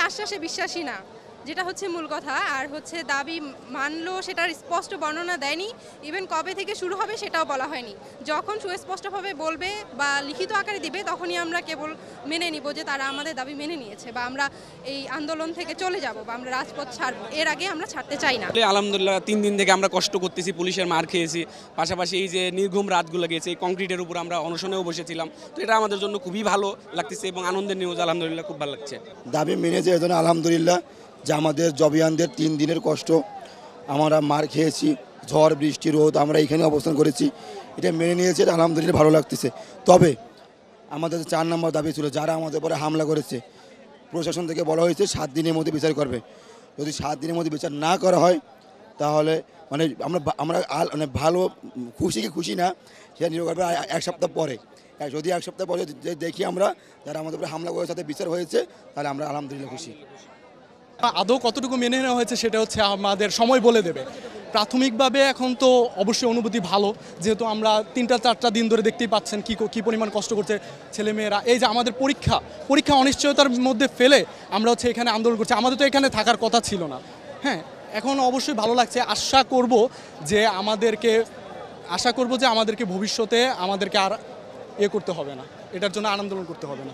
আশ্বাসে বিশ্বাসী না, যেটা হচ্ছে মূল কথা। আর হচ্ছে দাবি মানলো সেটার স্পষ্ট বর্ণনা দেয়নি, ইভেন কবে থেকে শুরু হবে সেটাও বলা হয়নি। যখন সুস্পষ্টভাবে বলবে বা লিখিত আকারে দিবে তখনই আমরা কেবল মেনে নিব যে তারা আমাদের দাবি মেনে নিয়েছে, বা আমরা এই আন্দোলন থেকে চলে যাব বা আমরা রাজপথ ছাড়ব। এর আগে আমরা ছাড়তে চাই না। আলহামদুলিল্লাহ 3 দিন থেকে আমরা কষ্ট করতেছি, পুলিশের মার খেয়েছি, পাশাপাশি এই যে নির্ঘুম রাতগুলো গেছে এই কংক্রিটের উপর আমরা অনশনেও বসেছিলাম। তো এটা আমাদের জন্য খুবই ভালো লাগতেছে এবং আনন্দের নিউজ, আলহামদুলিল্লাহ খুব ভালো লাগছে। দাবি মেনেছে এজন্য আলহামদুলিল্লাহ, যে আমাদের জবিয়ানদের 3 দিনের কষ্ট, আমরা মার খেয়েছি, ঝড় বৃষ্টি রোদ, আমরা এখানে অবস্থান করেছি, এটা মেনে নিয়েছে, এটা আলহামদুলিল্লাহ ভালো লাগতেছে। তবে আমাদের 4 নম্বর দাবি ছিল, যারা আমাদের উপরে হামলা করেছে প্রশাসন থেকে বলা হয়েছে 7 দিনের মধ্যে বিচার করবে। যদি 7 দিনের মধ্যে বিচার না করা হয় তাহলে মানে আমরা মানে ভালো খুশি কি খুশি না সেটা নির্ভর করবে 1 সপ্তাহ পরে। যদি 1 সপ্তাহ পরে দেখি আমরা যারা আমাদের উপরে হামলা করার সাথে বিচার হয়েছে, তাহলে আমরা আলহামদুলিল্লাহ খুশি। আদৌ কতটুকু মেনে নেওয়া হয়েছে সেটা হচ্ছে আমাদের সময় বলে দেবে। প্রাথমিকভাবে এখন তো অবশ্যই অনুভূতি ভালো, যেহেতু আমরা 3-4টা দিন ধরে দেখতেই পাচ্ছেন কি পরিমাণ কষ্ট করছে ছেলেমেয়েরা। এই যে আমাদের পরীক্ষা অনিশ্চয়তার মধ্যে ফেলে আমরা হচ্ছে এখানে আন্দোলন করছি, আমাদের তো এখানে থাকার কথা ছিল না। হ্যাঁ, এখন অবশ্যই ভালো লাগছে। আশা করব যে আমাদেরকে ভবিষ্যতে আমাদেরকে আর করতে হবে না, এটার জন্য আন্দোলন করতে হবে না।